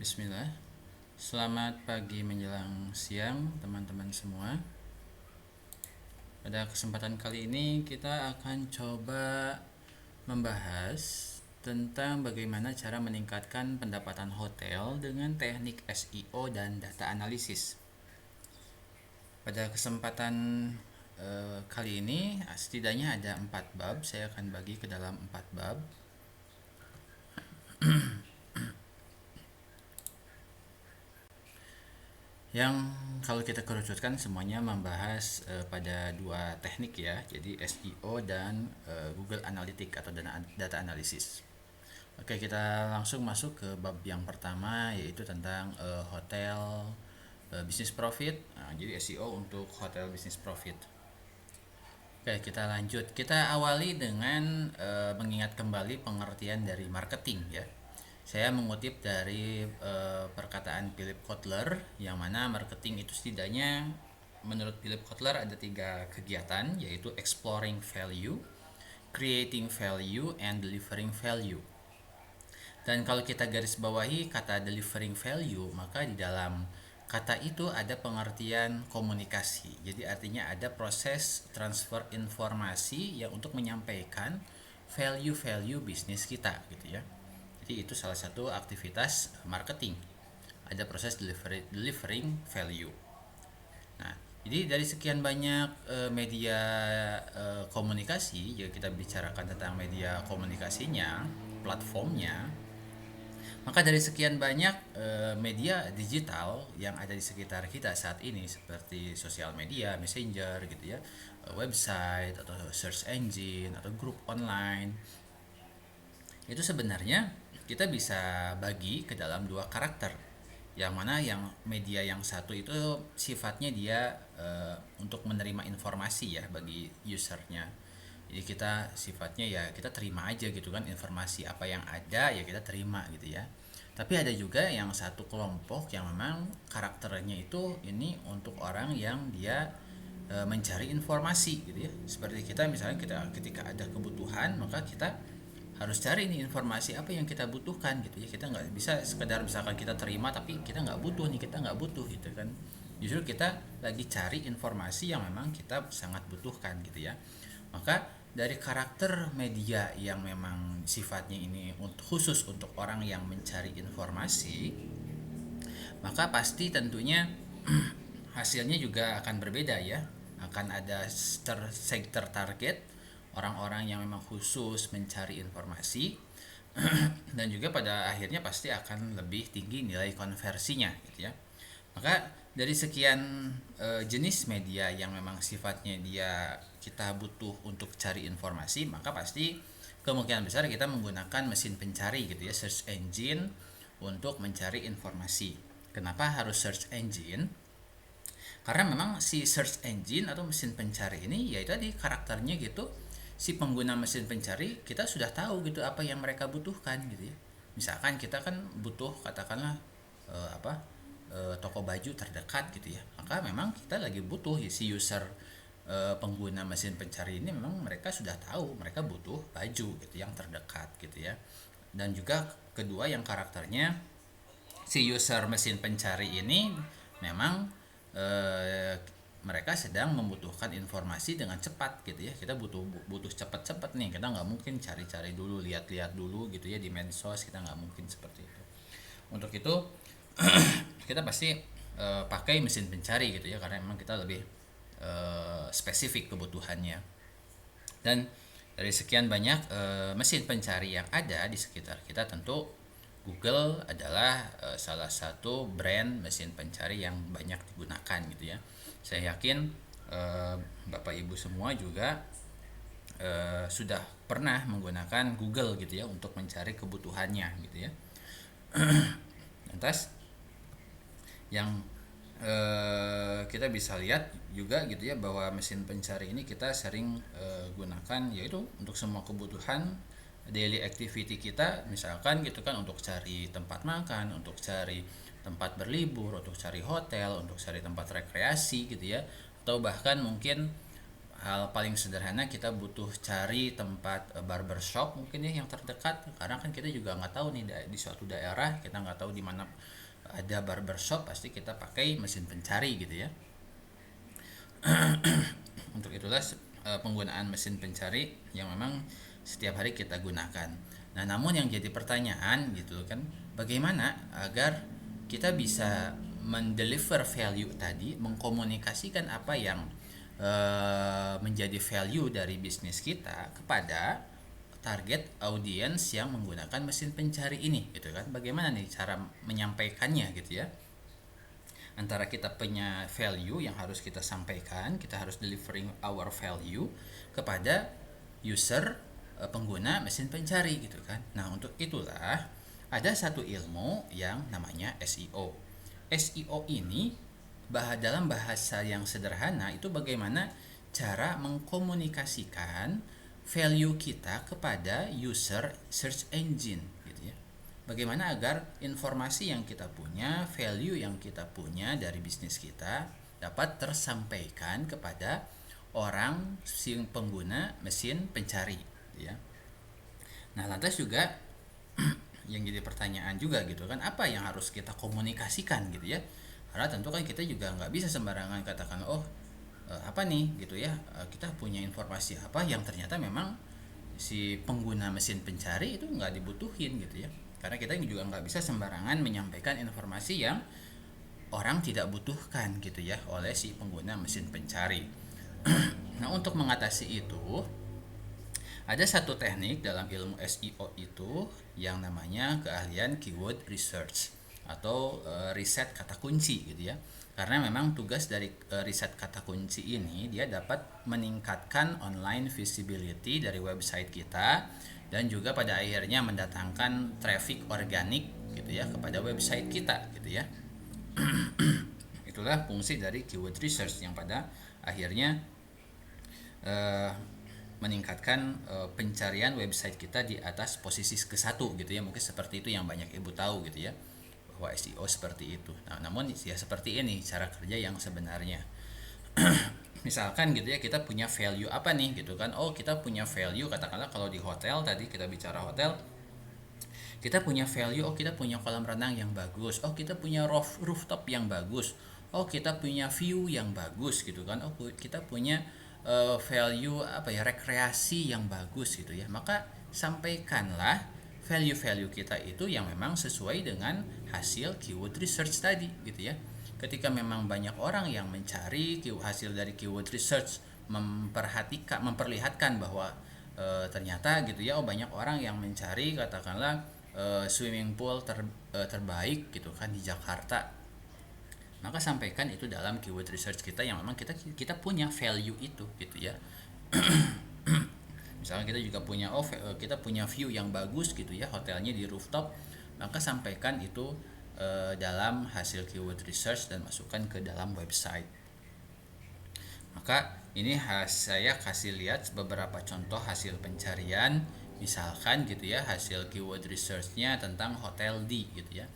Bismillah. Selamat pagi menjelang siang teman-teman semua. Pada kesempatan kali ini kita akan coba membahas tentang bagaimana cara meningkatkan pendapatan hotel dengan teknik SEO dan data analisis. Pada kesempatan kali ini setidaknya ada 4 bab. Saya akan bagi ke dalam 4 bab. Yang kalau kita kerucutkan semuanya membahas pada dua teknik ya, jadi SEO dan Google Analytics atau data analisis. Oke, kita langsung masuk ke bab yang pertama, yaitu tentang hotel business profit. Nah, jadi SEO untuk hotel business profit. Oke, kita lanjut. Kita awali dengan mengingat kembali pengertian dari marketing ya. Saya mengutip dari perkataan Philip Kotler, yang mana marketing itu setidaknya menurut Philip Kotler ada 3 kegiatan, yaitu exploring value, creating value, and delivering value. Dan kalau kita garis bawahi kata delivering value, maka di dalam kata itu ada pengertian komunikasi. Jadi artinya ada proses transfer informasi yang untuk menyampaikan value-value bisnis kita gitu ya. Jadi itu salah satu aktivitas marketing. Ada proses delivering value. Nah, jadi dari sekian banyak media komunikasi, ya kita bicarakan tentang media komunikasinya, platformnya, maka dari sekian banyak media digital yang ada di sekitar kita saat ini seperti sosial media, messenger gitu ya, website atau search engine atau grup online, itu sebenarnya kita bisa bagi ke dalam 2 karakter. Yang mana yang media yang satu itu sifatnya dia untuk menerima informasi ya bagi usernya. Jadi kita sifatnya ya kita terima aja gitu kan, informasi apa yang ada ya kita terima gitu ya. Tapi ada juga yang satu kelompok yang memang karakternya itu ini untuk orang yang dia mencari informasi gitu ya. Seperti kita misalnya kita ketika ada kebutuhan, maka kita harus cari nih informasi apa yang kita butuhkan gitu ya. Kita nggak bisa sekedar misalkan kita terima tapi kita nggak butuh nih, kita nggak butuh gitu kan. Justru kita lagi cari informasi yang memang kita sangat butuhkan gitu ya. Maka dari karakter media yang memang sifatnya ini khusus untuk orang yang mencari informasi, maka pasti tentunya hasilnya juga akan berbeda ya. Akan ada sektor target, orang-orang yang memang khusus mencari informasi, dan juga pada akhirnya pasti akan lebih tinggi nilai konversinya gitu ya. Maka dari sekian jenis media yang memang sifatnya dia kita butuh untuk cari informasi, maka pasti kemungkinan besar kita menggunakan mesin pencari gitu ya, search engine untuk mencari informasi. Kenapa harus search engine? Karena memang si search engine atau mesin pencari ini ya itu tadi karakternya gitu, si pengguna mesin pencari kita sudah tahu gitu apa yang mereka butuhkan gitu ya. Misalkan kita kan butuh katakanlah toko baju terdekat gitu ya, maka memang kita lagi butuh ya, si user pengguna mesin pencari ini memang mereka sudah tahu mereka butuh baju gitu yang terdekat gitu ya. Dan juga kedua yang karakternya si user mesin pencari ini memang eh, mereka sedang membutuhkan informasi dengan cepat gitu ya. Kita butuh butuh cepat-cepat nih, kita nggak mungkin cari-cari dulu, lihat-lihat dulu gitu ya di medsos, kita nggak mungkin seperti itu. Untuk itu kita pasti pakai mesin pencari gitu ya, karena memang kita lebih spesifik kebutuhannya. Dan dari sekian banyak mesin pencari yang ada di sekitar kita, tentu Google adalah salah satu brand mesin pencari yang banyak digunakan gitu ya. Saya yakin Bapak Ibu semua juga sudah pernah menggunakan Google gitu ya untuk mencari kebutuhannya gitu ya. Lantas yang kita bisa lihat juga gitu ya, bahwa mesin pencari ini kita sering gunakan yaitu untuk semua kebutuhan daily activity kita, misalkan gitu kan, untuk cari tempat makan, untuk cari tempat berlibur, untuk cari hotel, untuk cari tempat rekreasi gitu ya, atau bahkan mungkin hal paling sederhana kita butuh cari tempat barbershop mungkin ya yang terdekat, karena kan kita juga nggak tahu nih di suatu daerah kita nggak tahu di mana ada barbershop, pasti kita pakai mesin pencari gitu ya. Untuk itulah penggunaan mesin pencari yang memang setiap hari kita gunakan. Nah, namun yang jadi pertanyaan gitu kan, bagaimana agar kita bisa mendeliver value tadi, mengkomunikasikan apa yang menjadi value dari bisnis kita kepada target audiens yang menggunakan mesin pencari ini gitu kan. Bagaimana nih cara menyampaikannya gitu ya, antara kita punya value yang harus kita sampaikan, kita harus delivering our value kepada user, pengguna mesin pencari gitu kan. Nah, untuk itulah ada satu ilmu yang namanya SEO. SEO ini dalam bahasa yang sederhana itu bagaimana cara mengkomunikasikan value kita kepada user search engine gitu ya. Bagaimana agar informasi yang kita punya, value yang kita punya dari bisnis kita dapat tersampaikan kepada orang pengguna mesin pencari ya. Nah, lantas juga yang jadi pertanyaan juga gitu kan, apa yang harus kita komunikasikan gitu ya, karena tentu kan kita juga nggak bisa sembarangan katakan apa nih gitu ya, kita punya informasi apa yang ternyata memang si pengguna mesin pencari itu nggak dibutuhin gitu ya, karena kita juga nggak bisa sembarangan menyampaikan informasi yang orang tidak butuhkan gitu ya oleh si pengguna mesin pencari. Nah, untuk mengatasi itu ada satu teknik dalam ilmu SEO itu yang namanya keahlian keyword research atau riset kata kunci gitu ya. Karena memang tugas dari riset kata kunci ini dia dapat meningkatkan online visibility dari website kita dan juga pada akhirnya mendatangkan traffic organik gitu ya kepada website kita gitu ya. Itulah fungsi dari keyword research yang pada akhirnya eh, meningkatkan pencarian website kita di atas posisi ke-1 gitu ya. Mungkin seperti itu yang banyak ibu tahu gitu ya, bahwa SEO seperti itu. Nah, namun ya seperti ini cara kerja yang sebenarnya. Misalkan gitu ya, kita punya value apa nih gitu kan. Kita punya value, katakanlah kalau di hotel tadi kita bicara hotel, kita punya value, kita punya kolam renang yang bagus, kita punya rooftop yang bagus, kita punya view yang bagus gitu kan, kita punya value apa ya, rekreasi yang bagus gitu ya. Maka sampaikanlah value-value kita itu yang memang sesuai dengan hasil keyword research tadi gitu ya. Ketika memang banyak orang yang mencari hasil dari keyword research, memperlihatkan bahwa ternyata gitu ya, banyak orang yang mencari katakanlah swimming pool terbaik gitu kan di Jakarta, maka sampaikan itu dalam keyword research kita yang memang kita punya value itu gitu ya. Misalnya kita juga punya kita punya view yang bagus gitu ya, hotelnya di rooftop, maka sampaikan itu dalam hasil keyword research dan masukkan ke dalam website. Maka ini saya kasih lihat beberapa contoh hasil pencarian, misalkan gitu ya, hasil keyword researchnya tentang hotel D gitu ya.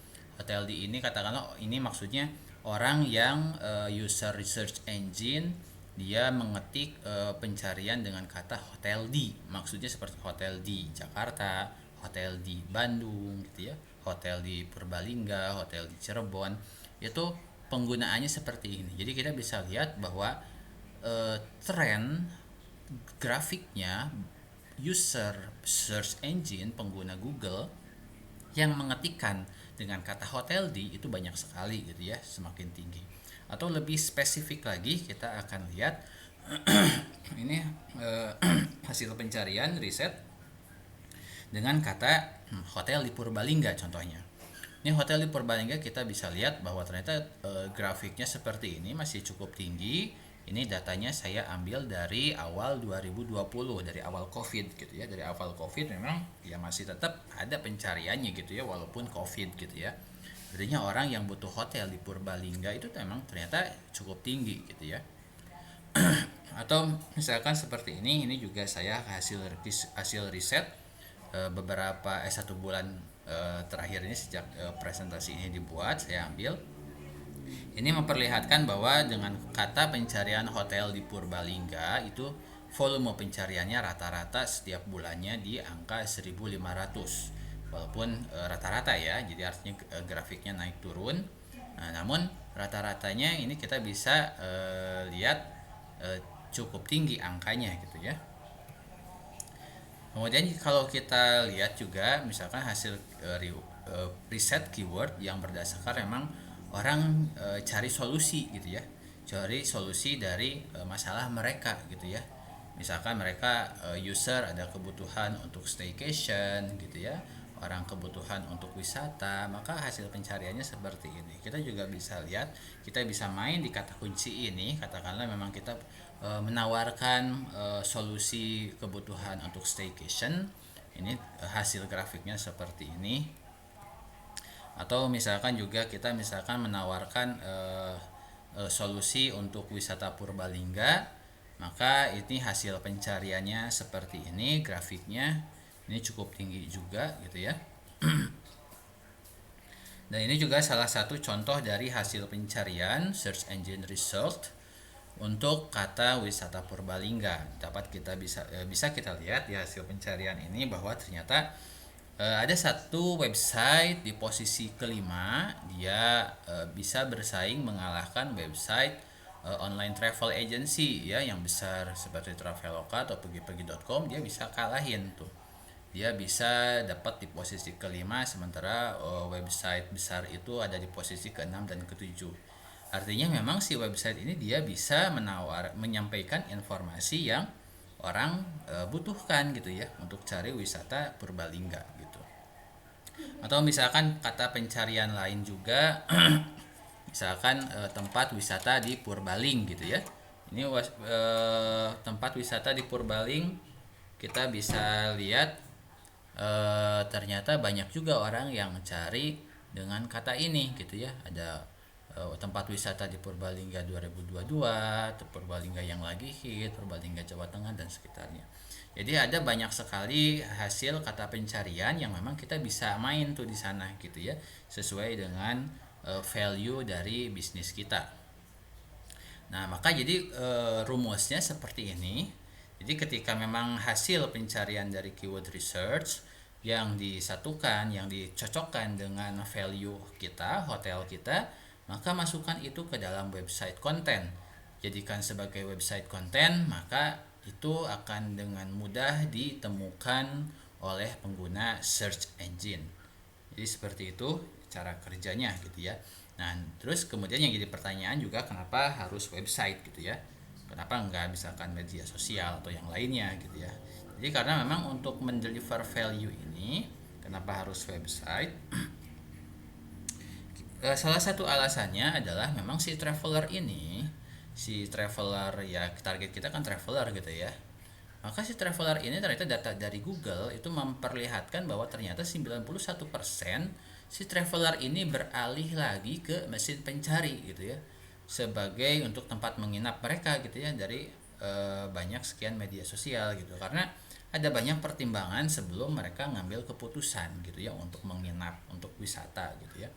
Hotel D ini katakanlah ini maksudnya orang yang user research engine dia mengetik pencarian dengan kata hotel D, maksudnya seperti hotel di Jakarta, hotel di Bandung gitu ya, hotel di Purbalingga, hotel di Cirebon, itu penggunaannya seperti ini. Jadi kita bisa lihat bahwa tren grafiknya user search engine pengguna Google yang mengetikkan dengan kata hotel di itu banyak sekali gitu ya, semakin tinggi. Atau lebih spesifik lagi kita akan lihat ini hasil pencarian riset dengan kata hotel di Purbalingga contohnya. Ini hotel di Purbalingga kita bisa lihat bahwa ternyata grafiknya seperti ini, masih cukup tinggi. Ini datanya saya ambil dari awal 2020, dari awal Covid gitu ya. Dari awal Covid memang ya masih tetap ada pencariannya gitu ya, walaupun Covid gitu ya. Artinya orang yang butuh hotel di Purbalingga itu memang ternyata cukup tinggi gitu ya. Atau misalkan seperti ini juga saya hasil riset beberapa 1 bulan terakhir ini sejak presentasi ini dibuat, saya ambil Ini memperlihatkan bahwa dengan kata pencarian hotel di Purbalingga itu volume pencariannya rata-rata setiap bulannya di angka 1.500. Walaupun rata-rata ya, jadi artinya grafiknya naik turun. Nah, namun rata-ratanya ini kita bisa lihat cukup tinggi angkanya gitu ya. Kemudian kalau kita lihat juga misalkan hasil riset keyword yang berdasarkan memang orang cari solusi gitu ya. Cari solusi dari masalah mereka gitu ya. Misalkan mereka user ada kebutuhan untuk staycation gitu ya. Orang kebutuhan untuk wisata, maka hasil pencariannya seperti ini. Kita juga bisa lihat, kita bisa main di kata kunci ini, katakanlah memang kita menawarkan solusi kebutuhan untuk staycation. Ini hasil grafiknya seperti ini. Atau misalkan juga kita misalkan menawarkan solusi untuk wisata Purbalingga, maka ini hasil pencariannya seperti ini grafiknya. Ini cukup tinggi juga gitu ya. Dan ini juga salah satu contoh dari hasil pencarian search engine result untuk kata wisata Purbalingga. Dapat kita bisa kita lihat di hasil pencarian ini bahwa ternyata ada satu website di posisi kelima, dia bisa bersaing mengalahkan website online travel agency ya yang besar seperti Traveloka atau pergi-pergi.com. Dia bisa kalahin tuh, dia bisa dapat di posisi kelima, sementara website besar itu ada di posisi keenam dan ketujuh. Artinya memang si website ini dia bisa menyampaikan informasi yang orang butuhkan gitu ya untuk cari wisata Purbalingga gitu. Atau misalkan kata pencarian lain juga misalkan tempat wisata di Purbaling gitu ya. Ini tempat wisata di Purbaling, kita bisa lihat ternyata banyak juga orang yang cari dengan kata ini gitu ya. Ada tempat wisata di Purbalingga 2022, Purbalingga yang lagi hit, Purbalingga Jawa Tengah dan sekitarnya. Jadi ada banyak sekali hasil kata pencarian yang memang kita bisa main tuh di sana gitu ya, sesuai dengan value dari bisnis kita. Nah, maka jadi rumusnya seperti ini. Jadi ketika memang hasil pencarian dari keyword research yang disatukan, yang dicocokkan dengan value kita, hotel kita, maka masukkan itu ke dalam website konten. Jadikan sebagai website konten, maka itu akan dengan mudah ditemukan oleh pengguna search engine. Jadi seperti itu cara kerjanya gitu ya. Nah, terus kemudian yang jadi pertanyaan juga kenapa harus website gitu ya. Kenapa enggak misalkan media sosial atau yang lainnya gitu ya. Jadi karena memang untuk mendeliver value ini kenapa harus website? Salah satu alasannya adalah memang si traveler ini, si traveler ya target kita kan traveler gitu ya. Maka si traveler ini ternyata data dari Google itu memperlihatkan bahwa ternyata 91% si traveler ini beralih lagi ke mesin pencari gitu ya. Sebagai untuk tempat menginap mereka gitu ya dari banyak sekian media sosial gitu. Karena ada banyak pertimbangan sebelum mereka ngambil keputusan gitu ya untuk menginap, untuk wisata gitu ya.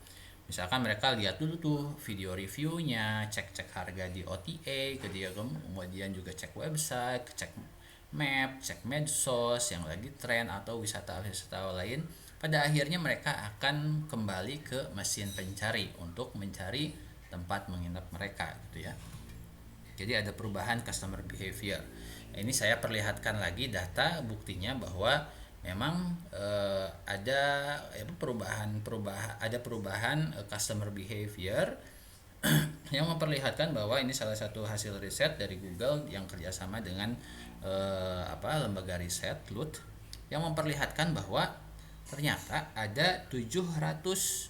Misalkan mereka lihat dulu tuh video reviewnya, cek-cek harga di OTA, kemudian juga cek website, cek map, cek medsos yang lagi tren atau wisata-wisata lain. Pada akhirnya mereka akan kembali ke mesin pencari untuk mencari tempat menginap mereka gitu ya. Jadi ada perubahan customer behavior. Ini saya perlihatkan lagi data buktinya bahwa memang ada perubahan customer behavior yang memperlihatkan bahwa ini salah satu hasil riset dari Google yang kerjasama dengan lembaga riset LUT yang memperlihatkan bahwa ternyata ada 700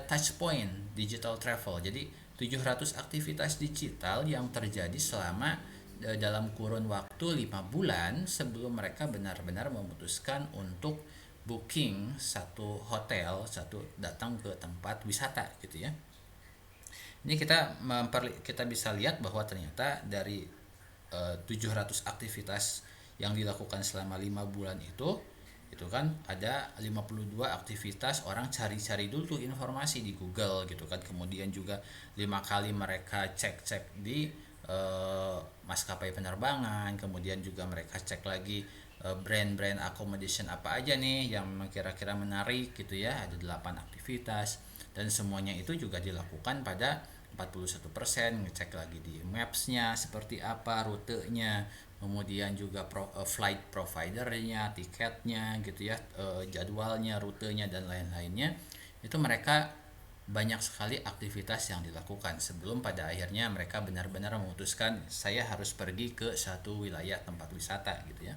touch point digital travel. Jadi 700 aktivitas digital yang terjadi selama dalam kurun waktu 5 bulan sebelum mereka benar-benar memutuskan untuk booking satu hotel, datang ke tempat wisata gitu ya. Ini kita bisa lihat bahwa ternyata dari 700 aktivitas yang dilakukan selama 5 bulan itu gitu kan. Ada 52 aktivitas orang cari-cari dulu tuh informasi di Google gitu kan. Kemudian juga 5 kali mereka cek-cek di maskapai penerbangan, kemudian juga mereka cek lagi brand-brand accommodation apa aja nih yang kira-kira menarik gitu ya. Ada 8 aktivitas dan semuanya itu juga dilakukan pada 41%. Ngecek lagi di maps-nya seperti apa rutenya, kemudian juga flight providernya, tiketnya gitu ya, jadwalnya, rutenya dan lain-lainnya. Itu mereka banyak sekali aktivitas yang dilakukan sebelum pada akhirnya mereka benar-benar memutuskan saya harus pergi ke satu wilayah tempat wisata gitu ya.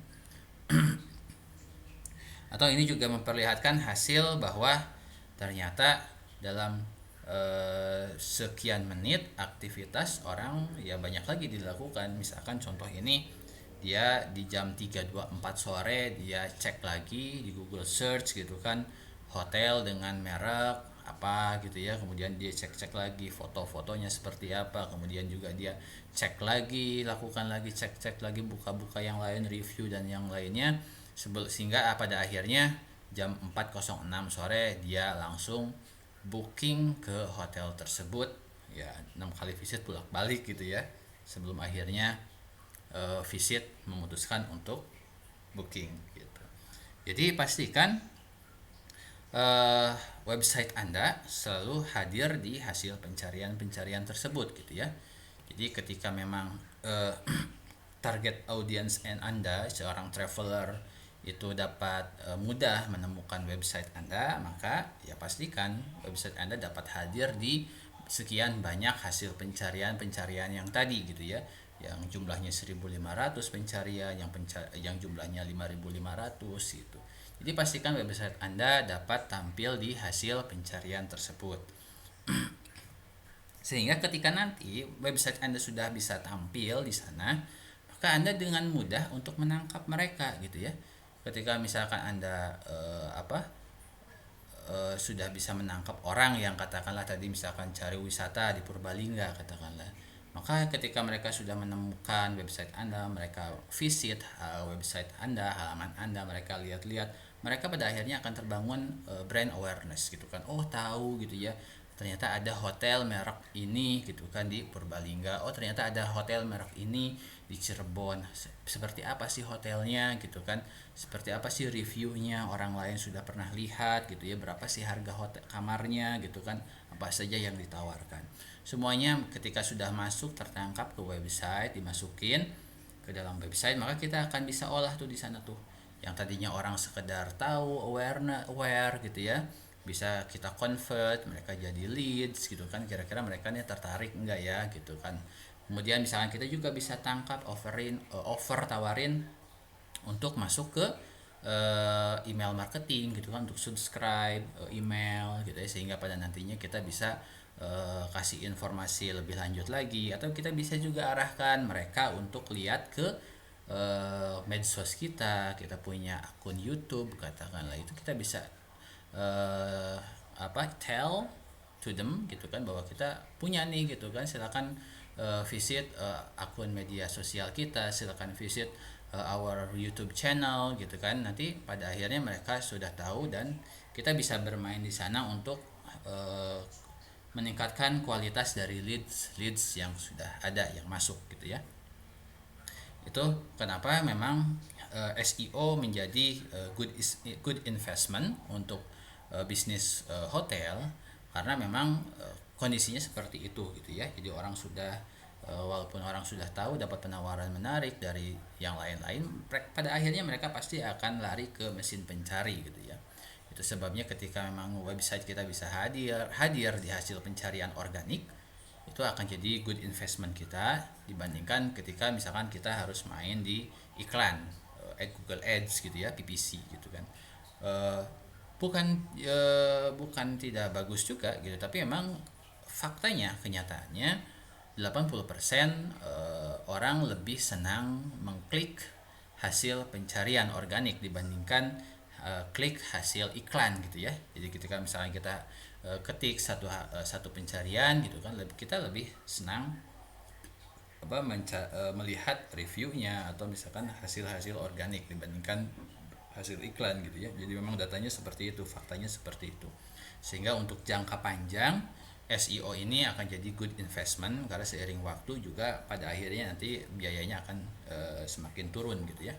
Atau ini juga memperlihatkan hasil bahwa ternyata dalam sekian menit aktivitas orang ya banyak lagi dilakukan. Misalkan contoh ini, dia di jam 3.24 sore dia cek lagi di Google Search gitu kan, hotel dengan merek apa gitu ya, kemudian dia cek-cek lagi foto-fotonya seperti apa, kemudian juga dia cek lagi, lakukan lagi cek-cek lagi, buka-buka yang lain, review dan yang lainnya, sehingga pada akhirnya jam 4.06 sore dia langsung booking ke hotel tersebut ya. 6 kali visit bolak balik gitu ya, sebelum akhirnya visit memutuskan untuk booking gitu. Jadi pastikan website Anda selalu hadir di hasil pencarian tersebut gitu ya. Jadi ketika memang target audience Anda seorang traveler itu dapat mudah menemukan website Anda, maka ya pastikan website Anda dapat hadir di sekian banyak hasil pencarian yang tadi gitu ya, yang jumlahnya 1.500 pencarian, yang jumlahnya 5.500 gitu. Jadi pastikan website Anda dapat tampil di hasil pencarian tersebut. Sehingga ketika nanti website Anda sudah bisa tampil di sana, maka Anda dengan mudah untuk menangkap mereka gitu ya. Ketika misalkan Anda sudah bisa menangkap orang yang katakanlah tadi misalkan cari wisata di Purbalingga katakanlah, maka ketika mereka sudah menemukan website Anda, mereka visit website Anda, halaman Anda, mereka lihat-lihat, mereka pada akhirnya akan terbangun brand awareness gitu kan. Oh tahu gitu ya, ternyata ada hotel merek ini gitu kan di Purbalingga. Oh ternyata ada hotel merek ini di Cirebon. Seperti apa sih hotelnya gitu kan, seperti apa sih reviewnya, orang lain sudah pernah lihat gitu ya, berapa sih harga hotel kamarnya gitu kan, apa saja yang ditawarkan. Semuanya ketika sudah masuk tertangkap ke website, dimasukin ke dalam website, maka kita akan bisa olah tuh di sana tuh. Yang tadinya orang sekedar tahu, aware gitu ya, bisa kita convert mereka jadi leads gitu kan, kira-kira mereka nih tertarik enggak ya gitu kan. Kemudian misalkan kita juga bisa tangkap tawarin untuk masuk ke email marketing gitu kan, untuk subscribe email gitu ya, sehingga pada nantinya kita bisa kasih informasi lebih lanjut lagi, atau kita bisa juga arahkan mereka untuk lihat ke medsos kita punya akun YouTube katakanlah, itu kita bisa tell to them gitu kan, bahwa kita punya nih gitu kan, silakan visit akun media sosial kita, silakan visit our YouTube channel gitu kan. Nanti pada akhirnya mereka sudah tahu dan kita bisa bermain di sana untuk meningkatkan kualitas dari leads yang sudah ada yang masuk gitu ya. Itu kenapa memang SEO menjadi good investment untuk bisnis hotel, karena memang kondisinya seperti itu gitu ya. Jadi orang sudah walaupun orang sudah tahu dapat penawaran menarik dari yang lain-lain, pada akhirnya mereka pasti akan lari ke mesin pencari gitu ya. Itu sebabnya ketika memang website kita bisa hadir di hasil pencarian organik, itu akan jadi good investment kita dibandingkan ketika misalkan kita harus main di iklan Google Ads gitu ya, PPC gitu kan. Bukan tidak bagus juga gitu, tapi memang faktanya, kenyataannya 80% orang lebih senang mengklik hasil pencarian organik dibandingkan klik hasil iklan gitu ya. Jadi ketika misalnya kita ketik satu pencarian gitu kan, kita lebih senang melihat reviewnya atau misalkan hasil-hasil organik dibandingkan hasil iklan gitu ya. Jadi memang datanya seperti itu, faktanya seperti itu. Sehingga untuk jangka panjang SEO ini akan jadi good investment, karena seiring waktu juga pada akhirnya nanti biayanya akan semakin turun gitu ya.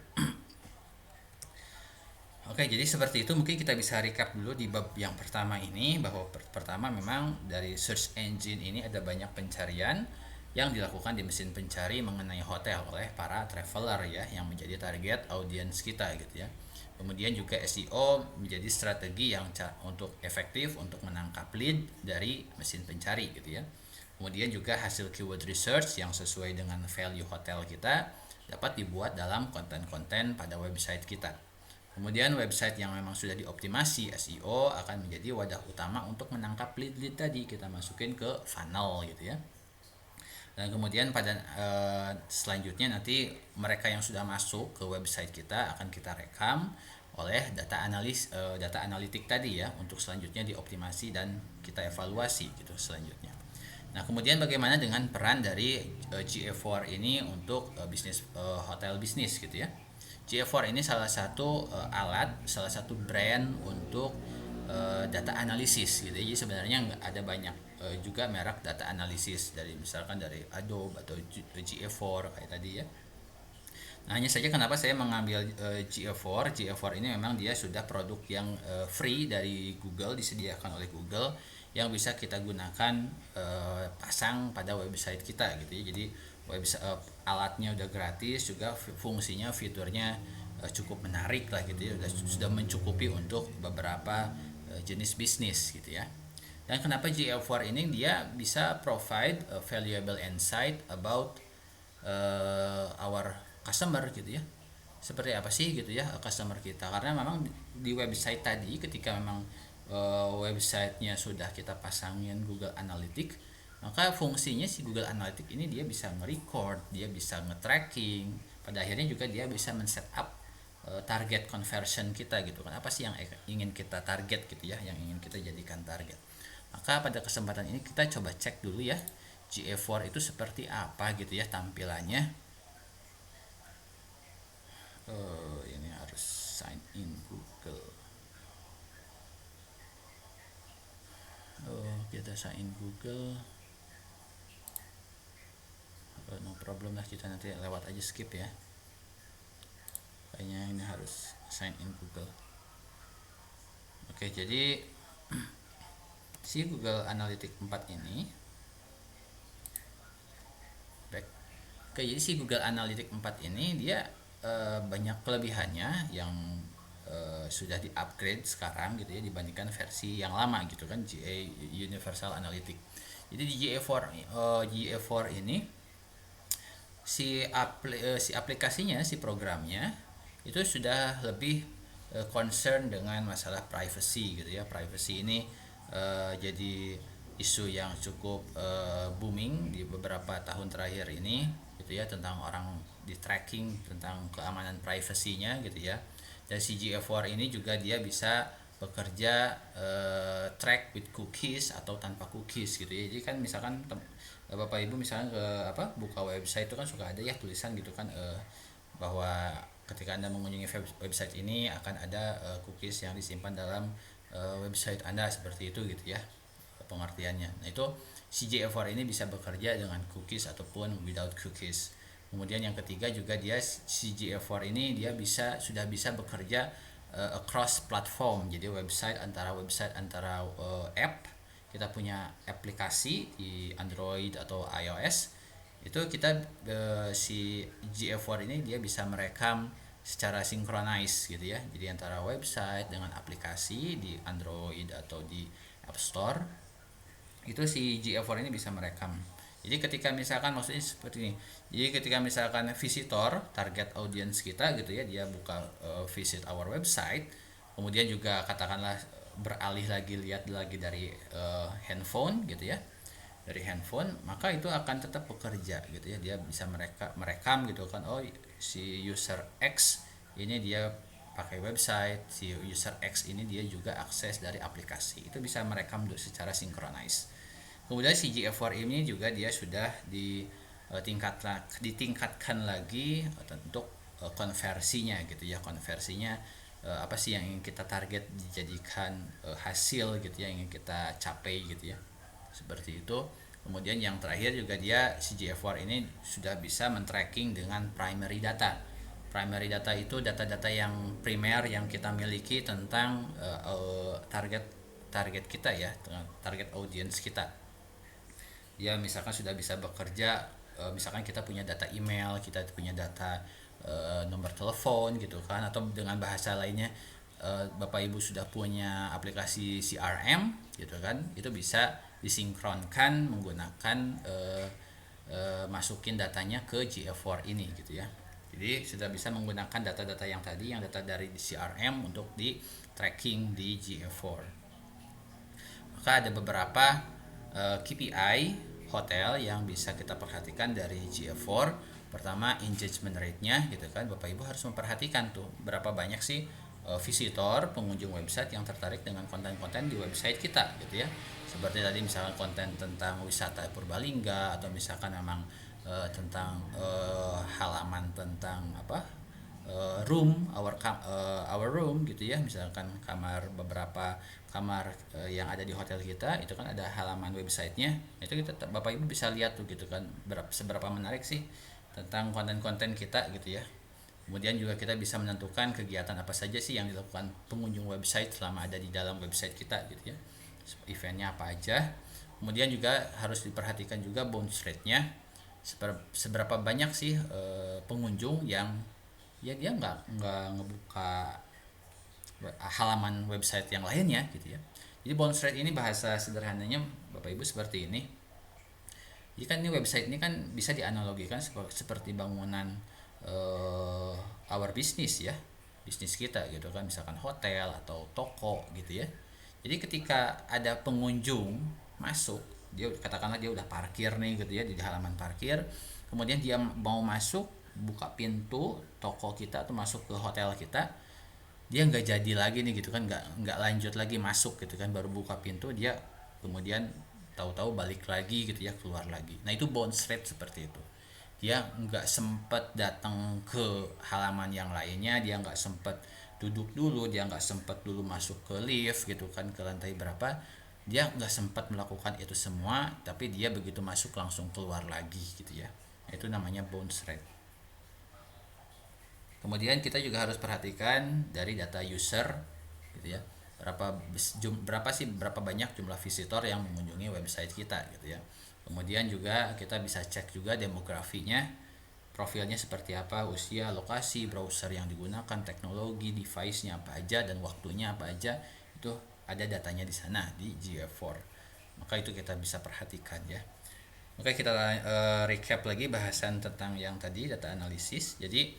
Oke, jadi seperti itu. Mungkin kita bisa recap dulu di bab yang pertama ini, bahwa pertama memang dari search engine ini ada banyak pencarian yang dilakukan di mesin pencari mengenai hotel oleh para traveler ya, yang menjadi target audiens kita gitu ya. Kemudian juga SEO menjadi strategi yang untuk efektif untuk menangkap lead dari mesin pencari gitu ya. Kemudian juga hasil keyword research yang sesuai dengan value hotel kita dapat dibuat dalam konten-konten pada website kita. Kemudian website yang memang sudah dioptimasi SEO akan menjadi wadah utama untuk menangkap lead-lead tadi, kita masukin ke funnel gitu ya. Dan kemudian pada selanjutnya nanti mereka yang sudah masuk ke website kita akan kita rekam oleh data analitik tadi ya, untuk selanjutnya dioptimasi dan kita evaluasi gitu selanjutnya. Nah, kemudian bagaimana dengan peran dari GA4 ini untuk bisnis hotel bisnis gitu ya. GA4 ini salah satu alat, salah satu brand untuk data analisis gitu. Jadi sebenarnya ada banyak juga merek data analisis, dari misalkan dari Adobe atau GA4 kayak tadi ya. Nah, hanya saja kenapa saya mengambil GA4. GA4 ini memang dia sudah produk yang free dari Google, disediakan oleh Google, yang bisa kita gunakan pasang pada website kita gitu ya. Jadi website alatnya udah gratis, juga fungsinya, fiturnya cukup menarik lah gitu ya. Sudah mencukupi untuk beberapa jenis bisnis gitu ya. Dan kenapa GA4 ini dia bisa provide a valuable insight about our customer gitu ya. Seperti apa sih gitu ya customer kita, karena memang di website tadi ketika memang websitenya sudah kita pasangin Google Analytics, maka fungsinya si Google Analytics ini dia bisa nge-record, dia bisa nge-tracking, pada akhirnya juga dia bisa men-setup target conversion kita gitu kan, apa sih yang ingin kita target gitu ya, yang ingin kita jadikan target. Maka pada kesempatan ini kita coba cek dulu ya GA4 itu seperti apa gitu ya tampilannya. Ini harus sign in Google. Kita sign in Google. No problem lah, kita nanti lewat aja, skip ya. Kayaknya ini harus sign in Google. Oke, jadi si Google Analytics 4 ini Oke, jadi si Google Analytics 4 ini dia banyak kelebihannya yang sudah di-upgrade sekarang gitu ya, dibandingkan versi yang lama gitu kan, GA Universal Analytics. Jadi di GA4 ini si aplikasinya, si programnya itu sudah lebih concern dengan masalah privacy gitu ya. Privacy ini jadi isu yang cukup booming di beberapa tahun terakhir ini gitu ya, tentang orang di tracking, tentang keamanan privasinya gitu ya. Dan si GA4 ini juga dia bisa bekerja track with cookies atau tanpa cookies gitu ya. Jadi kan misalkan Bapak Ibu misalnya buka website itu kan suka ada ya tulisan gitu kan, bahwa ketika Anda mengunjungi website ini akan ada cookies yang disimpan dalam website Anda, seperti itu gitu ya pengertiannya. Nah, itu si GA4 ini bisa bekerja dengan cookies ataupun without cookies. Kemudian yang ketiga juga dia, si GA4 ini dia sudah bisa bekerja across platform. Jadi website antara app, kita punya aplikasi di Android atau iOS, itu kita si GA4 ini dia bisa merekam secara sinkronis gitu ya. Jadi antara website dengan aplikasi di Android atau di App Store, itu si GA4 ini bisa merekam. Jadi ketika misalkan, maksudnya seperti ini, jadi ketika misalkan visitor, target audience kita gitu ya, dia buka visit our website, kemudian juga katakanlah beralih lagi, lihat lagi dari handphone gitu ya, dari handphone, maka itu akan tetap bekerja gitu ya. Dia bisa merekam gitu kan, oh si user X ini dia pakai website, si user X ini dia juga akses dari aplikasi, itu bisa merekam secara sinkronis. Kemudian si GA4 ini juga dia sudah ditingkatkan lagi untuk konversinya gitu ya. Konversinya apa sih yang ingin kita target dijadikan hasil gitu ya, yang ingin kita capai gitu ya, seperti itu. Kemudian yang terakhir juga dia si GA4 ini sudah bisa men-tracking dengan primary data. Primary data itu data-data yang primer yang kita miliki tentang target target kita ya, target audience kita. Dia misalkan sudah bisa bekerja, misalkan kita punya data email, kita punya data nomor telepon gitu kan, atau dengan bahasa lainnya Bapak Ibu sudah punya aplikasi CRM gitu kan, itu bisa disinkronkan menggunakan masukin datanya ke GA4 ini gitu ya. Jadi sudah bisa menggunakan data-data yang tadi, yang data dari CRM untuk di tracking di GA4. Maka ada beberapa KPI hotel yang bisa kita perhatikan dari GA4. Pertama, engagement rate-nya gitu kan. Bapak Ibu harus memperhatikan tuh berapa banyak sih visitor, pengunjung website yang tertarik dengan konten-konten di website kita gitu ya. Seperti tadi misalkan konten tentang wisata Purbalingga, atau misalkan memang tentang halaman tentang apa, our room gitu ya, misalkan kamar, beberapa kamar yang ada di hotel kita itu kan ada halaman websitenya, itu kita Bapak Ibu bisa lihat tuh gitu kan, seberapa menarik sih tentang konten-konten kita gitu ya. Kemudian juga kita bisa menentukan kegiatan apa saja sih yang dilakukan pengunjung website selama ada di dalam website kita gitu ya, eventnya apa aja. Kemudian juga harus diperhatikan juga bounce rate-nya, seberapa banyak sih pengunjung yang ya dia nggak ngebuka halaman website yang lainnya gitu ya. Jadi bounce rate ini bahasa sederhananya Bapak Ibu seperti ini. Jadi kan ini website ini kan bisa dianalogikan seperti bangunan our business ya, bisnis kita gitu kan, misalkan hotel atau toko gitu ya. Jadi ketika ada pengunjung masuk, dia katakanlah dia udah parkir nih gitu ya di halaman parkir, kemudian dia mau masuk, buka pintu toko kita atau masuk ke hotel kita, dia nggak jadi lagi nih gitu kan, nggak lanjut lagi masuk gitu kan, baru buka pintu dia kemudian tahu-tahu balik lagi gitu ya, keluar lagi. Nah itu bounce rate seperti itu. Dia nggak sempat datang ke halaman yang lainnya, dia nggak sempat duduk dulu, dia nggak sempat dulu masuk ke lift gitu kan, ke lantai berapa, dia nggak sempat melakukan itu semua, tapi dia begitu masuk langsung keluar lagi gitu ya. Itu namanya bounce rate. Kemudian kita juga harus perhatikan dari data user gitu ya, berapa banyak jumlah visitor yang mengunjungi website kita gitu ya. Kemudian juga kita bisa cek juga demografinya, profilnya seperti apa, usia, lokasi, browser yang digunakan, teknologi, device-nya apa aja, dan waktunya apa aja, itu ada datanya di sana di GA4. Maka itu kita bisa perhatikan ya. Oke, kita recap lagi bahasan tentang yang tadi, data analisis. Jadi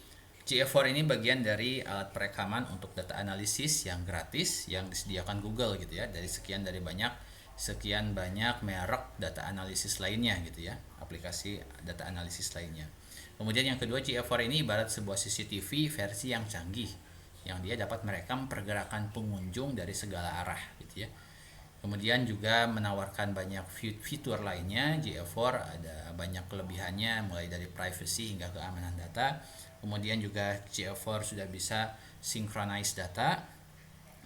GA4 ini bagian dari alat perekaman untuk data analisis yang gratis yang disediakan Google gitu ya, dari sekian banyak merek data analisis lainnya gitu ya, aplikasi data analisis lainnya. Kemudian yang kedua, GA4 ini ibarat sebuah CCTV versi yang canggih, yang dia dapat merekam pergerakan pengunjung dari segala arah gitu ya. Kemudian juga menawarkan banyak fitur lainnya. GA4 ada banyak kelebihannya, mulai dari privacy hingga keamanan data. Kemudian juga GA4 sudah bisa synchronize data,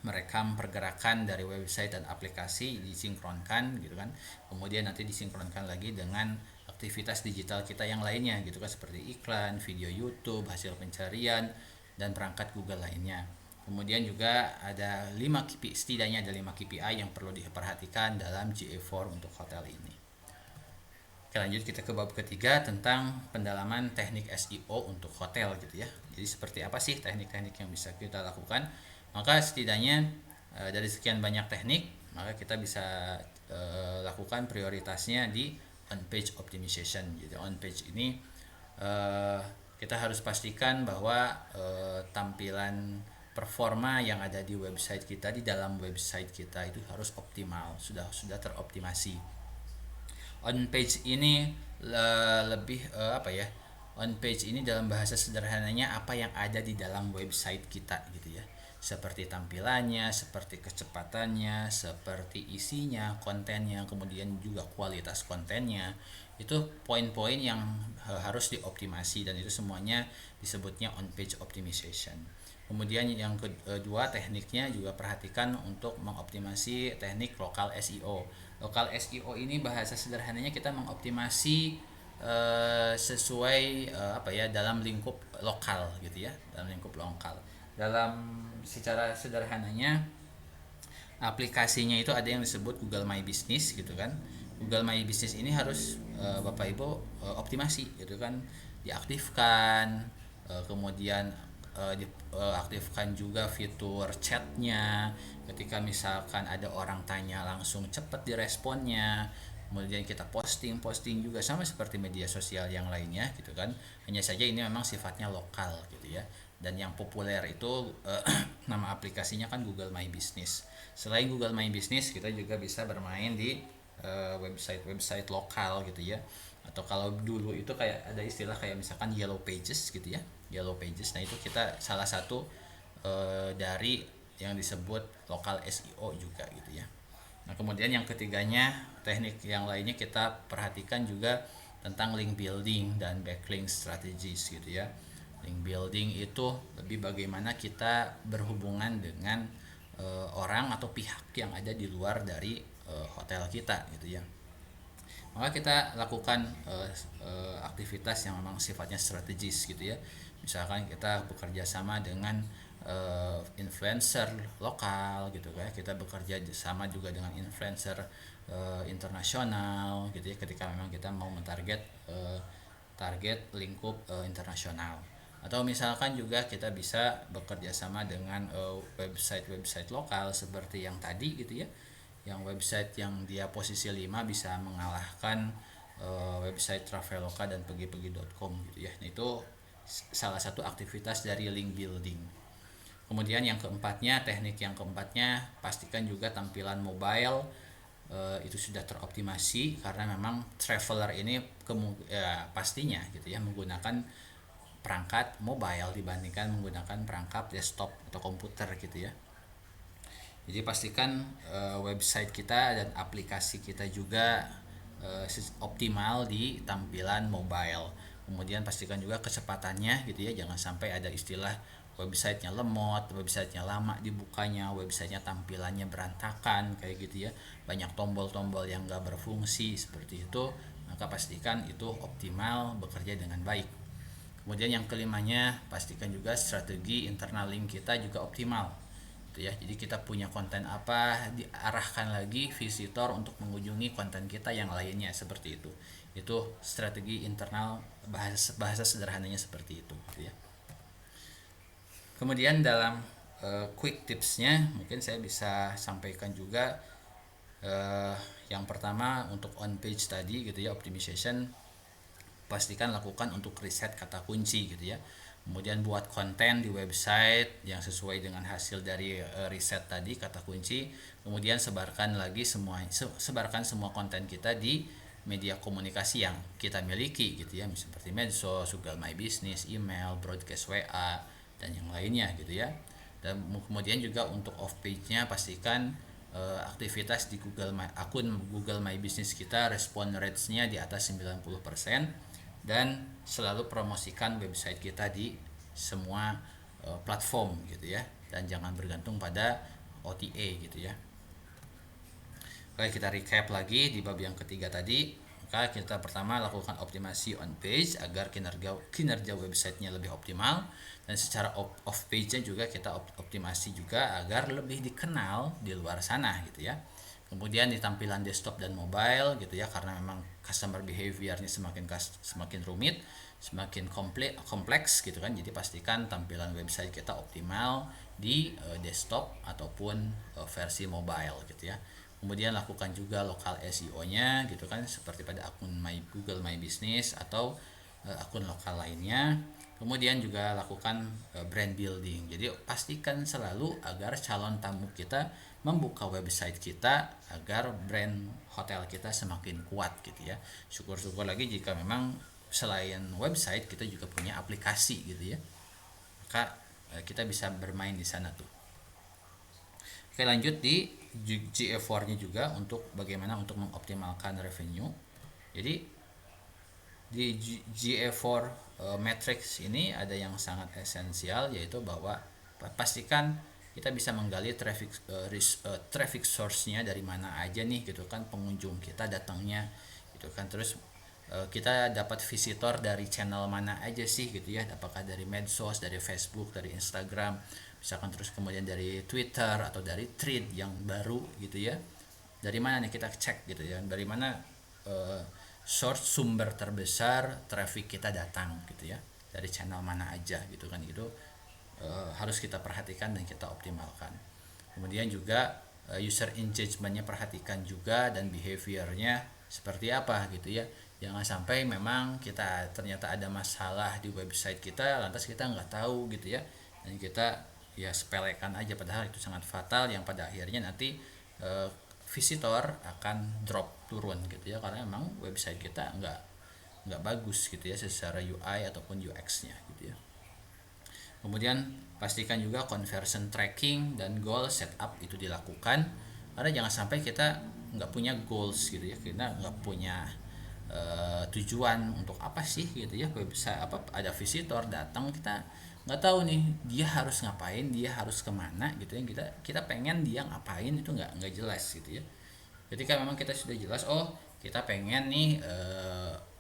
merekam pergerakan dari website dan aplikasi, disinkronkan gitu kan. Kemudian nanti disinkronkan lagi dengan aktivitas digital kita yang lainnya gitu kan, seperti iklan, video YouTube, hasil pencarian, dan perangkat Google lainnya. Kemudian juga ada 5 KPI, setidaknya ada 5 KPI yang perlu diperhatikan dalam GA4 untuk hotel ini. Oke, lanjut kita ke bab ketiga tentang pendalaman teknik SEO untuk hotel gitu ya. Jadi seperti apa sih teknik-teknik yang bisa kita lakukan? Maka setidaknya dari sekian banyak teknik, maka kita bisa lakukan prioritasnya di on page optimization. Jadi on page ini kita harus pastikan bahwa tampilan performa yang ada di website kita, di dalam website kita itu harus optimal, sudah teroptimasi. On page ini lebih apa ya? On page ini dalam bahasa sederhananya apa yang ada di dalam website kita gitu ya. Seperti tampilannya, seperti kecepatannya, seperti isinya, kontennya, kemudian juga kualitas kontennya. Itu poin-poin yang harus dioptimasi, dan itu semuanya disebutnya on page optimization. Kemudian yang kedua tekniknya juga perhatikan untuk mengoptimasi teknik lokal SEO. Lokal SEO ini bahasa sederhananya kita mengoptimasi sesuai apa ya, dalam lingkup lokal gitu ya, dalam lingkup lokal. Dalam secara sederhananya aplikasinya itu ada yang disebut Google My Business gitu kan. Google My Business ini harus Bapak Ibu optimasi gitu kan, diaktifkan, kemudian diaktifkan juga fitur chatnya, ketika misalkan ada orang tanya langsung cepat diresponnya. Kemudian kita posting juga sama seperti media sosial yang lainnya gitu kan, hanya saja ini memang sifatnya lokal gitu ya. Dan yang populer itu nama aplikasinya kan Google My Business. Selain Google My Business, kita juga bisa bermain di website lokal gitu ya. Atau kalau dulu itu kayak ada istilah kayak misalkan Yellow Pages gitu ya, Yellow Pages. Nah itu kita salah satu dari yang disebut lokal SEO juga gitu ya. Nah kemudian yang ketiganya, teknik yang lainnya kita perhatikan juga tentang link building dan backlink strategies gitu ya. Link building itu lebih bagaimana kita berhubungan dengan orang atau pihak yang ada di luar dari hotel kita gitu ya. Maka kita lakukan aktivitas yang memang sifatnya strategis gitu ya. Misalkan kita bekerja sama dengan influencer lokal gitu ya, kita bekerja sama juga dengan influencer internasional gitu ya, ketika memang kita mau mentarget target lingkup internasional. Atau misalkan juga kita bisa bekerja sama dengan website-website lokal seperti yang tadi gitu ya, yang website yang dia posisi 5 bisa mengalahkan website Traveloka dan pergi-pergi.com gitu ya. Nah, itu salah satu aktivitas dari link building. Kemudian yang keempatnya, teknik yang keempatnya, pastikan juga tampilan mobile itu sudah teroptimasi, karena memang traveler ini pastinya gitu ya menggunakan perangkat mobile dibandingkan menggunakan perangkat desktop atau komputer gitu ya. Jadi pastikan website kita dan aplikasi kita juga optimal di tampilan mobile. Kemudian pastikan juga kecepatannya gitu ya, jangan sampai ada istilah websitenya lemot, websitenya lama dibukanya, websitenya tampilannya berantakan kayak gitu ya, banyak tombol-tombol yang gak berfungsi seperti itu. Maka pastikan itu optimal, bekerja dengan baik. Kemudian yang kelimanya, pastikan juga strategi internal link kita juga optimal gitu ya. Jadi kita punya konten apa, diarahkan lagi visitor untuk mengunjungi konten kita yang lainnya seperti itu. Itu strategi internal, bahasa sederhananya seperti itu gitu ya. Kemudian dalam quick tipsnya mungkin saya bisa sampaikan juga yang pertama untuk on page tadi gitu ya, optimization, pastikan lakukan untuk riset kata kunci gitu ya. Kemudian buat konten di website yang sesuai dengan hasil dari riset tadi kata kunci. Kemudian sebarkan semua konten kita di media komunikasi yang kita miliki gitu ya, seperti medsos, Google My Business, email, broadcast WA dan yang lainnya gitu ya. Dan kemudian juga untuk off page-nya pastikan aktivitas di akun Google My Business kita respon rates-nya di atas 90%, dan selalu promosikan website kita di semua platform gitu ya, dan jangan bergantung pada OTA gitu ya. Oke, kita recap lagi di bab yang ketiga tadi. Maka kita pertama lakukan optimasi on page agar kinerja websitenya lebih optimal, dan secara off page-nya juga kita optimasi juga agar lebih dikenal di luar sana gitu ya. Kemudian di tampilan desktop dan mobile gitu ya, karena memang customer behavior-nya semakin rumit, semakin kompleks gitu kan. Jadi pastikan tampilan website kita optimal di desktop ataupun versi mobile gitu ya. Kemudian lakukan juga lokal SEO-nya gitu kan, seperti pada akun Google My Business atau akun lokal lainnya. Kemudian juga lakukan brand building. Jadi pastikan selalu agar calon tamu kita membuka website kita agar brand hotel kita semakin kuat gitu ya. Syukur-syukur lagi jika memang selain website kita juga punya aplikasi gitu ya. Maka kita bisa bermain di sana tuh. Oke, lanjut di GA4-nya juga untuk bagaimana untuk mengoptimalkan revenue. Jadi di GA4 matrix ini ada yang sangat esensial, yaitu bahwa pastikan kita bisa menggali traffic source-nya dari mana aja nih gitu kan, pengunjung kita datangnya gitu kan. Terus kita dapat visitor dari channel mana aja sih gitu ya, apakah dari medsos, dari Facebook, dari Instagram misalkan, terus kemudian dari Twitter atau dari thread yang baru gitu ya. Dari mana nih kita cek gitu ya, dari mana source sumber terbesar traffic kita datang gitu ya, dari channel mana aja gitu kan. Itu harus kita perhatikan dan kita optimalkan. Kemudian juga user engagementnya perhatikan juga, dan behaviornya seperti apa gitu ya. Jangan sampai memang kita ternyata ada masalah di website kita lantas kita nggak tahu gitu ya, dan kita ya sepelekan aja, padahal itu sangat fatal yang pada akhirnya nanti visitor akan drop, turun gitu ya, karena memang website kita nggak bagus gitu ya secara UI ataupun UX-nya gitu ya. Kemudian pastikan juga conversion tracking dan goal setup itu dilakukan, karena jangan sampai kita nggak punya goals gitu ya, kita nggak punya tujuan untuk apa sih gitu ya, website apa ada visitor datang, kita nggak tahu nih dia harus ngapain, dia harus kemana gitu ya, kita pengen dia ngapain itu nggak jelas gitu ya. Ketika memang kita sudah jelas, oh kita pengen nih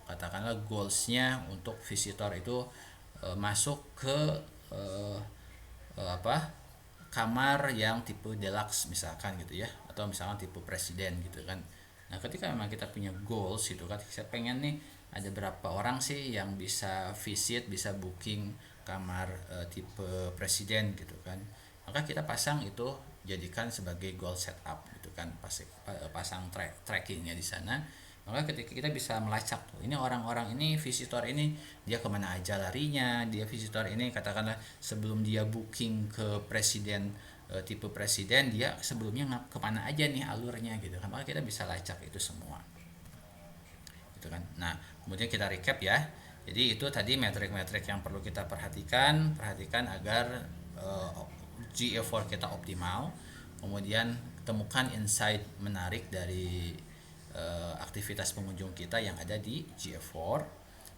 katakanlah goalsnya untuk visitor itu masuk ke eh, apa kamar yang tipe deluxe misalkan gitu ya, atau misalkan tipe presiden gitu kan. Nah ketika memang kita punya goals gitu kan, saya pengen nih ada berapa orang sih yang bisa visit, bisa booking kamar tipe presiden gitu kan, maka kita pasang itu, jadikan sebagai goal setup gitu kan, pasang trackingnya di sana. Maka ketika kita bisa melacak tuh, ini orang-orang ini visitor ini dia kemana aja larinya, dia visitor ini katakanlah sebelum dia booking ke presiden tipe presiden, dia sebelumnya kemana aja nih alurnya gitu kan, maka kita bisa lacak itu semua gitu kan. Nah kemudian kita recap ya, jadi itu tadi metrik-metrik yang perlu kita perhatikan agar GA4 kita optimal. Kemudian temukan insight menarik dari aktivitas pengunjung kita yang ada di GA4.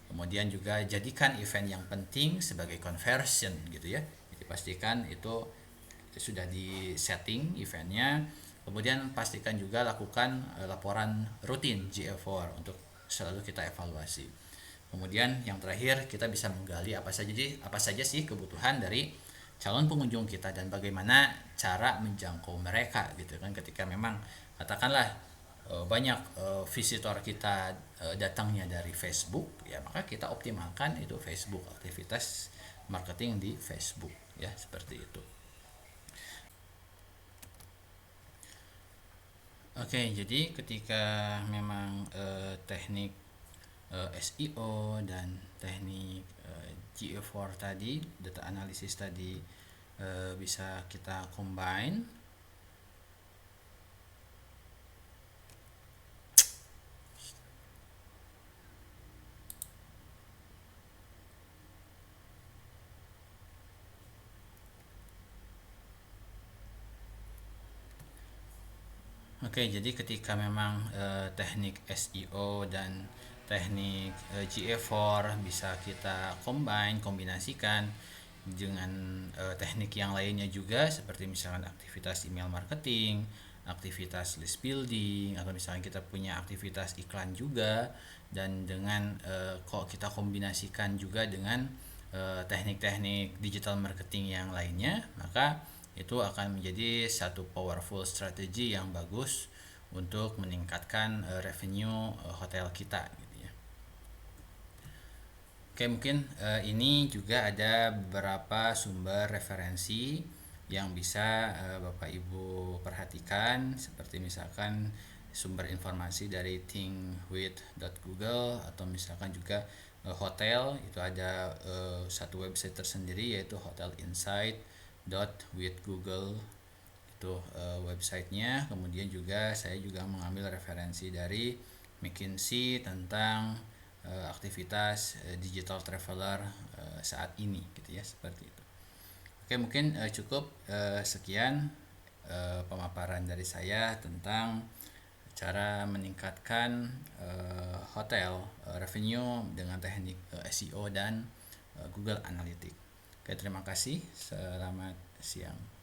Kemudian juga jadikan event yang penting sebagai conversion gitu ya, jadi pastikan itu sudah di setting eventnya. Kemudian pastikan juga lakukan laporan rutin GA4 untuk selalu kita evaluasi. Kemudian yang terakhir, kita bisa menggali apa saja sih kebutuhan dari calon pengunjung kita dan bagaimana cara menjangkau mereka gitu kan. Ketika memang katakanlah banyak visitor kita datangnya dari Facebook ya, maka kita optimalkan itu Facebook, aktivitas marketing di Facebook ya, seperti itu. Oke, jadi ketika memang teknik SEO dan teknik GA4 tadi, data analysis tadi bisa kita combine. Oke, jadi ketika memang teknik SEO dan teknik GA4 bisa kita kombinasikan dengan teknik yang lainnya juga, seperti misalkan aktivitas email marketing, aktivitas list building, atau misalnya kita punya aktivitas iklan juga, dan dengan kok kita kombinasikan juga dengan teknik-teknik digital marketing yang lainnya, maka itu akan menjadi satu powerful strategi yang bagus untuk meningkatkan revenue hotel kita gitu ya. Oke, mungkin ini juga ada beberapa sumber referensi yang bisa Bapak Ibu perhatikan, seperti misalkan sumber informasi dari thinkwith.google, atau misalkan juga hotel itu ada satu website tersendiri yaitu hotelinsight.with.google, itu websitenya. Kemudian juga saya juga mengambil referensi dari McKinsey tentang aktivitas digital traveler saat ini gitu ya, seperti itu. Oke, mungkin cukup sekian pemaparan dari saya tentang cara meningkatkan hotel revenue dengan teknik SEO dan Google Analytics. Oke, terima kasih. Selamat siang.